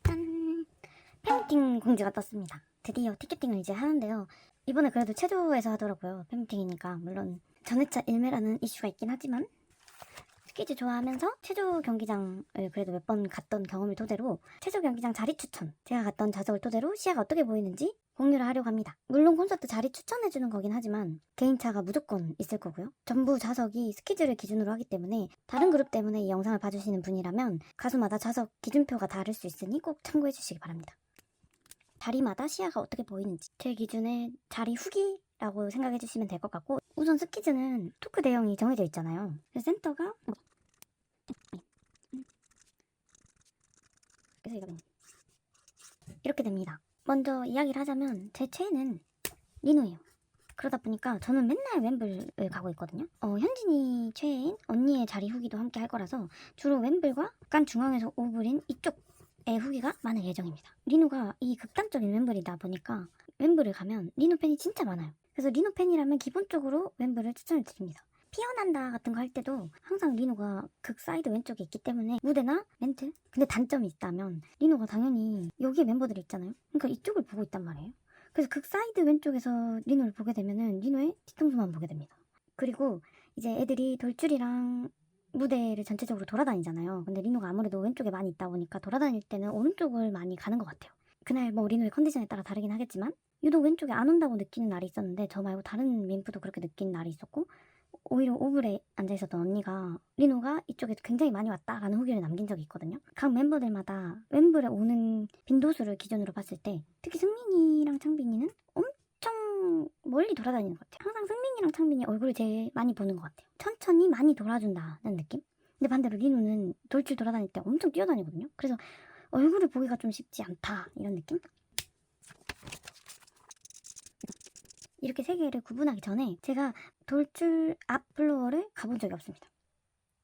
짠! 팬미팅 공지가 떴습니다. 드디어 티켓팅을 이제 하는데요. 이번에 그래도 체조에서 하더라고요. 팬미팅이니까. 물론 전회차 일매라는 이슈가 있긴 하지만 스키즈 좋아하면서 체조 경기장을 그래도 몇 번 갔던 경험을 토대로 체조 경기장 자리 추천, 제가 갔던 좌석을 토대로 시야가 어떻게 보이는지 공유를 하려고 합니다. 물론 콘서트 자리 추천해주는 거긴 하지만 개인차가 무조건 있을 거고요. 전부 좌석이 스키즈를 기준으로 하기 때문에 다른 그룹 때문에 이 영상을 봐주시는 분이라면 가수마다 좌석 기준표가 다를 수 있으니 꼭 참고해 주시기 바랍니다. 자리마다 시야가 어떻게 보이는지 제 기준에 자리 후기라고 생각해 주시면 될 것 같고, 우선 스키즈는 토크 내용이 정해져 있잖아요. 그래서 센터가 그래서 이렇게 됩니다. 먼저 이야기를 하자면 제 최애는 리노예요. 그러다 보니까 저는 맨날 웸블을 가고 있거든요. 현진이 최애인 언니의 자리 후기도 함께 할 거라서 주로 웸블과 약간 중앙에서 오브린 이쪽의 후기가 많을 예정입니다. 리노가 이 극단적인 웸블이다 보니까 웸블을 가면 리노 팬이 진짜 많아요. 그래서 리노 팬이라면 기본적으로 웸블을 추천을 드립니다. 피어난다 같은 거 할 때도 항상 리노가 극 사이드 왼쪽에 있기 때문에 무대나 멘트, 근데 단점이 있다면 리노가 당연히 여기에 멤버들이 있잖아요. 그러니까 이쪽을 보고 있단 말이에요. 그래서 극 사이드 왼쪽에서 리노를 보게 되면은 리노의 뒤통수만 보게 됩니다. 그리고 이제 애들이 돌출이랑 무대를 전체적으로 돌아다니잖아요. 근데 리노가 아무래도 왼쪽에 많이 있다 보니까 돌아다닐 때는 오른쪽을 많이 가는 것 같아요. 그날 뭐 리노의 컨디션에 따라 다르긴 하겠지만 유독 왼쪽에 안 온다고 느끼는 날이 있었는데, 저 말고 다른 민프도 그렇게 느낀 날이 있었고, 오히려 오블에 앉아있었던 언니가 리노가 이쪽에 굉장히 많이 왔다라는 후기를 남긴 적이 있거든요. 각 멤버들마다 웸블에 오는 빈도수를 기준으로 봤을 때 특히 승민이랑 창빈이는 엄청 멀리 돌아다니는 것 같아요. 항상 승민이랑 창빈이 얼굴을 제일 많이 보는 것 같아요. 천천히 많이 돌아준다는 느낌? 근데 반대로 리노는 돌출 돌아다닐 때 엄청 뛰어다니거든요. 그래서 얼굴을 보기가 좀 쉽지 않다, 이런 느낌? 이렇게 세 개를 구분하기 전에 제가 돌출 앞 플로어를 가본 적이 없습니다.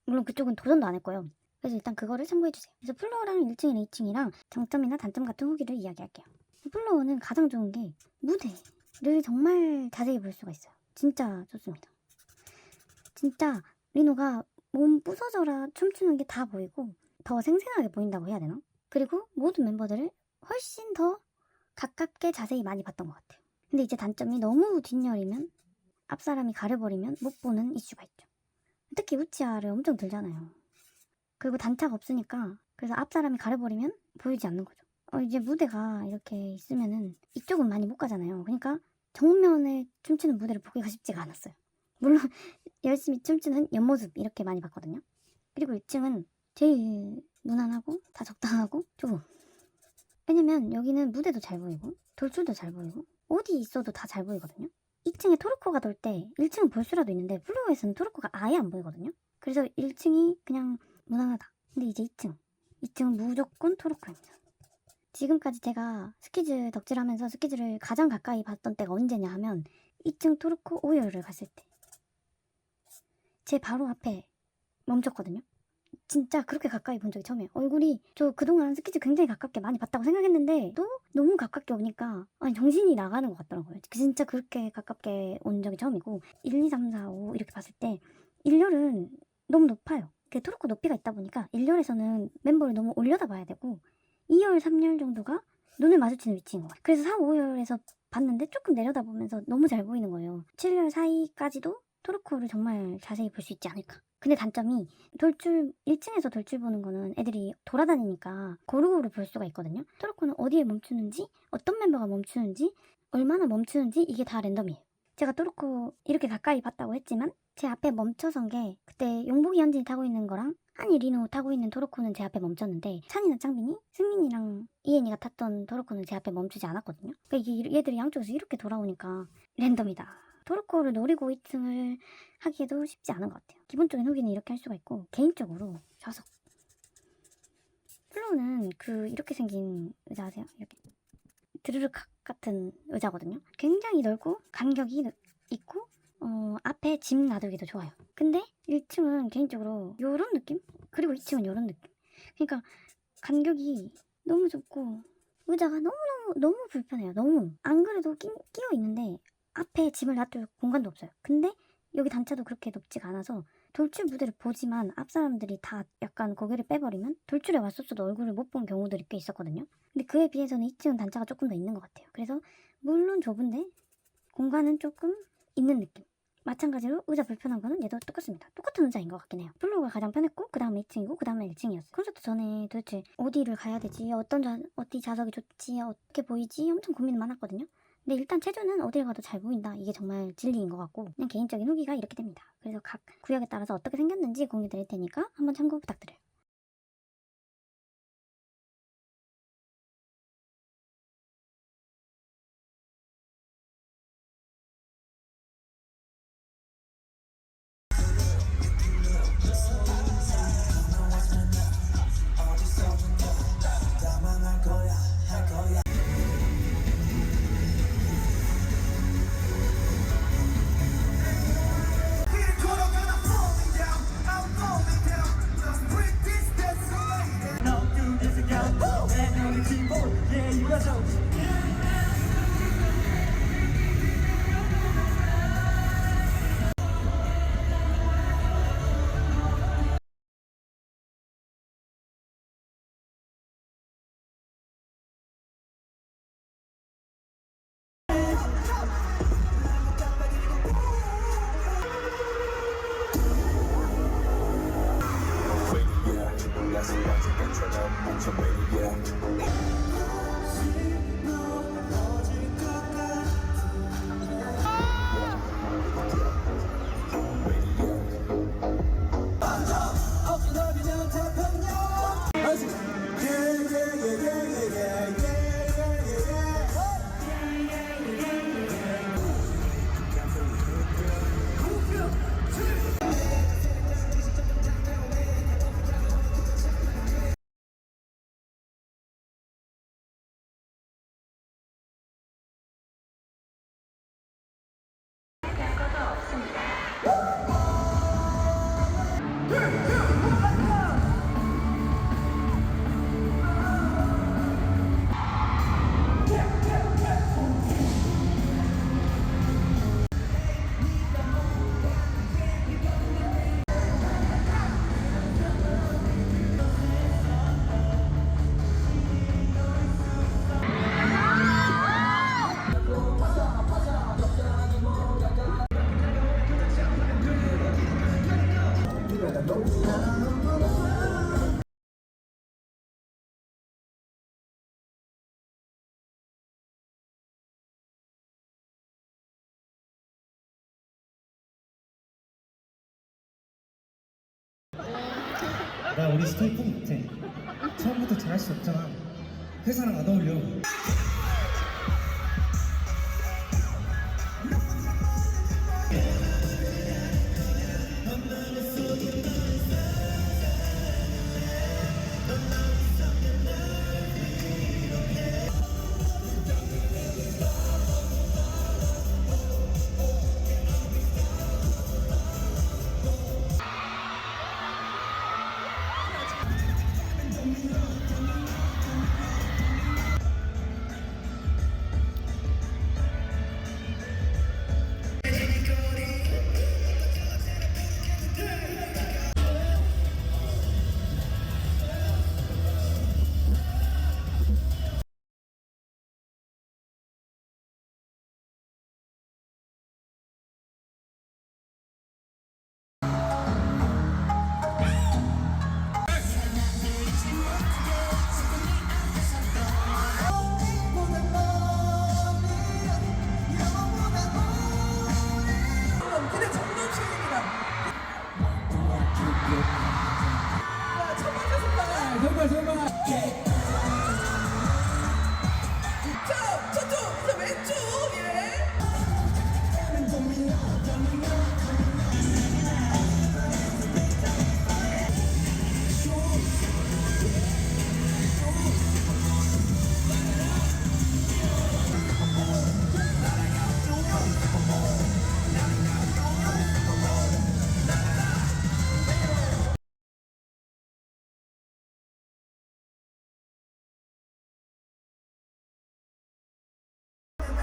물론 그쪽은 도전도 안 했고요. 그래서 일단 그거를 참고해주세요. 그래서 플로어랑 1층이랑 2층이랑 장점이나 단점 같은 후기를 이야기할게요. 플로어는 가장 좋은 게 무대를 정말 자세히 볼 수가 있어요. 진짜 좋습니다. 진짜 리노가 몸 부서져라 춤추는 게 다 보이고 더 생생하게 보인다고 해야 되나? 그리고 모든 멤버들을 훨씬 더 가깝게 자세히 많이 봤던 것 같아요. 근데 이제 단점이 너무 뒷열이면, 앞 사람이 가려버리면 못 보는 이슈가 있죠. 특히 우치아를 엄청 들잖아요. 그리고 단차가 없으니까, 그래서 앞 사람이 가려버리면 보이지 않는 거죠. 이제 무대가 이렇게 있으면은 이쪽은 많이 못 가잖아요. 그러니까 정면에 춤추는 무대를 보기가 쉽지가 않았어요. 물론 열심히 춤추는 옆모습 이렇게 많이 봤거든요. 그리고 1층은 제일 무난하고 다 적당하고 좋고, 왜냐면 여기는 무대도 잘 보이고 돌출도 잘 보이고 어디 있어도 다 잘 보이거든요. 2층에 토르코가 돌 때 1층은 볼 수라도 있는데 플로어에서는 토르코가 아예 안 보이거든요. 그래서 1층이 그냥 무난하다. 근데 이제 2층은 무조건 토르코입니다. 지금까지 제가 스키즈 덕질하면서 스키즈를 가장 가까이 봤던 때가 언제냐 하면 2층 토르코 오열을 갔을 때 제 바로 앞에 멈췄거든요. 진짜 그렇게 가까이 본 적이 처음이에요. 얼굴이, 저 그동안 스키즈 굉장히 가깝게 많이 봤다고 생각했는데 또 너무 가깝게 오니까 아니 정신이 나가는 것 같더라고요. 진짜 그렇게 가깝게 온 적이 처음이고, 1, 2, 3, 4, 5 이렇게 봤을 때 1열은 너무 높아요. 그 토르코 높이가 있다 보니까 1열에서는 멤버를 너무 올려다 봐야 되고 2열, 3열 정도가 눈을 마주치는 위치인 것 같아요. 그래서 4, 5열에서 봤는데 조금 내려다보면서 너무 잘 보이는 거예요. 7열 사이까지도 토르코를 정말 자세히 볼 수 있지 않을까. 근데 단점이, 돌출 1층에서 돌출 보는 거는 애들이 돌아다니니까 고루고루 볼 수가 있거든요. 토르코는 어디에 멈추는지, 어떤 멤버가 멈추는지, 얼마나 멈추는지 이게 다 랜덤이에요. 제가 토르코 이렇게 가까이 봤다고 했지만 제 앞에 멈춰선 게, 그때 용복이 현진이 타고 있는 거랑 한이 리노 타고 있는 토르코는 제 앞에 멈췄는데 찬이나 창빈이, 승민이랑 이엔이가 탔던 토르코는 제 앞에 멈추지 않았거든요. 그러니까 이게 얘들이 양쪽에서 이렇게 돌아오니까 랜덤이다. 토르코를 노리고 2층을 하기에도 쉽지 않은 것 같아요. 기본적인 후기는 이렇게 할 수가 있고, 개인적으로 좌석 플로우는 이렇게 생긴 의자 아세요? 이렇게 드르륵 같은 의자거든요. 굉장히 넓고 간격이 있고 앞에 짐 놔두기도 좋아요. 근데 1층은 개인적으로 요런 느낌? 그리고 2층은 요런 느낌? 그러니까 간격이 너무 좁고 의자가 너무 불편해요. 너무. 안 그래도 끼어 있는데 앞에 짐을 놔둘 공간도 없어요. 근데 여기 단차도 그렇게 높지가 않아서 돌출 무대를 보지만 앞 사람들이 다 약간 고개를 빼버리면 돌출에 왔었어도 얼굴을 못 본 경우들이 꽤 있었거든요. 근데 그에 비해서는 2층은 단차가 조금 더 있는 것 같아요. 그래서 물론 좁은데 공간은 조금 있는 느낌. 마찬가지로 의자 불편한 거는 얘도 똑같습니다. 똑같은 의자인 것 같긴 해요. 플로어가 가장 편했고 그 다음에 2층이고 그 다음에 1층이었어요. 콘서트 전에 도대체 어디를 가야 되지? 어디 좌석이 좋지? 어떻게 보이지? 엄청 고민 많았거든요. 근데 일단 체조는 어딜 가도 잘 보인다. 이게 정말 진리인 것 같고 그냥 개인적인 후기가 이렇게 됩니다. 그래서 각 구역에 따라서 어떻게 생겼는지 공유 드릴 테니까 한번 참고 부탁드려요. 나 우리 스토리 꼭 못해. 처음부터 잘할 수 없잖아. 회사랑 안 어울려. 정말 자 저쪽 저 왼쪽 예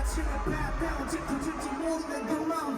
아침에 밥 다운 짚어줄지 모르는 그 마음